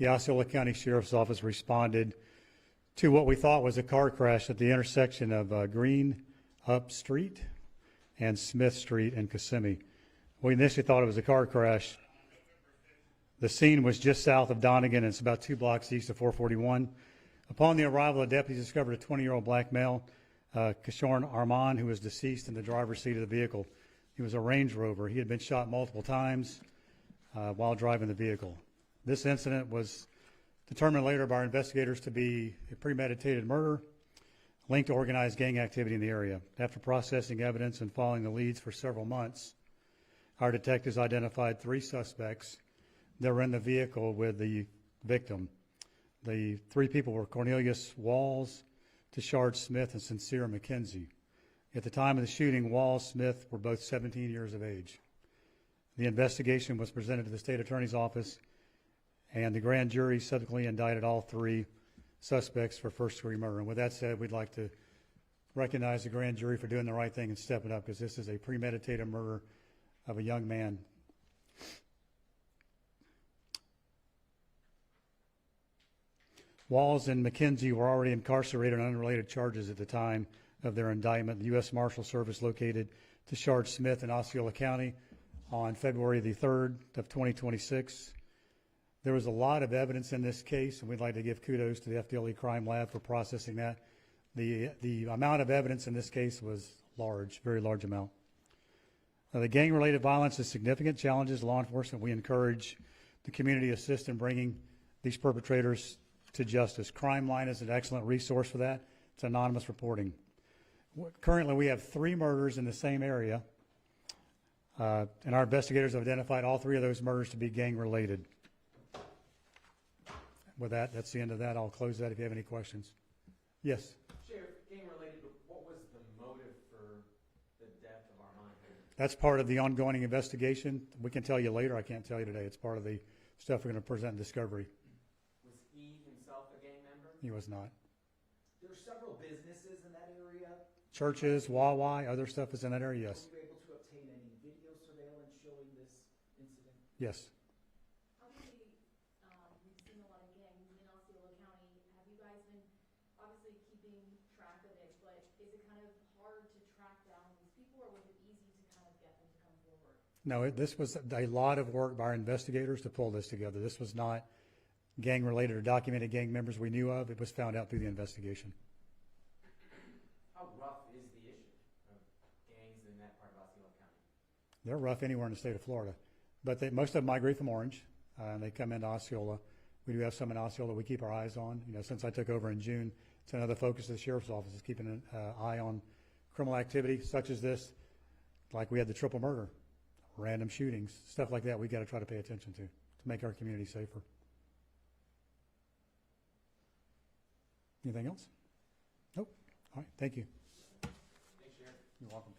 the Osceola County Sheriff's Office responded to what we thought was a car crash at the intersection of Green Up Street and Smith Street in Kissimmee. We initially thought it was a car crash. The scene was just south of Donegan, and it's about 2 blocks east of 441. Upon the arrival, the deputies discovered a 20-year-old black male, Kishorn Armand, who was deceased in the driver's seat of the vehicle. He was a Range Rover. He had been shot multiple times while driving the vehicle. This incident was determined later by our investigators to be a premeditated murder linked to organized gang activity in the area. After processing evidence and following the leads for several months, our detectives identified 3 suspects that were in the vehicle with the victim. The 3 people were Cornelius Walls, Tashard Smith, and Sincere McKenzie. At the time of the shooting, Walls and Smith were both 17 years of age. The investigation was presented to the state attorney's office, and the grand jury subsequently indicted all 3 suspects for first-degree murder. And with that said, we'd like to recognize the grand jury for doing the right thing and stepping up, because this is a premeditated murder of a young man. Walls and McKenzie were already incarcerated on unrelated charges at the time of their indictment. The U.S. Marshal Service located Tashard Smith in Osceola County on February the 3rd of 2026. There was a lot of evidence in this case, and we'd like to give kudos to the FDLE Crime Lab for processing that. The amount of evidence in this case was large, very large amount. The gang-related violence is significant challenges law enforcement. We encourage the community to assist in bringing these perpetrators to justice. Crime Line is an excellent resource for that. It's anonymous reporting. Currently, we have 3 murders in the same area, and our investigators have identified all 3 of those murders to be gang-related. With that, that's the end of that. I'll close that if you have any questions. Yes? Sheriff, gang-related, but what was the motive for the death of Armand? That's part of the ongoing investigation. We can tell you later. I can't tell you today. It's part of the stuff we're going to present in discovery. Was he himself a gang member? He was not. There are several businesses in that area. Churches, Wawa, other stuff is in that area, yes. Were you able to obtain any video surveillance showing this incident? Yes. Obviously, we've seen a lot of gangs in Osceola County. Have you guys been obviously keeping track of it, but is it kind of hard to track down these people, or was it easy to kind of get them to come forward? No, this was a lot of work by our investigators to pull this together. This was not gang-related or documented gang members we knew of. It was found out through the investigation. How rough is the issue of gangs in that part of Osceola County? They're rough anywhere in the state of Florida, but most of them migrate from Orange, and they come into Osceola. We do have some in Osceola we keep our eyes on. You know, since I took over in June, it's another focus of the Sheriff's Office is keeping an eye on criminal activity such as this, like we had the triple murder, random shootings, stuff like that. We got to try to pay attention to make our community safer. Anything else? Nope. All right. Thank you. Thanks, Sheriff. You're welcome.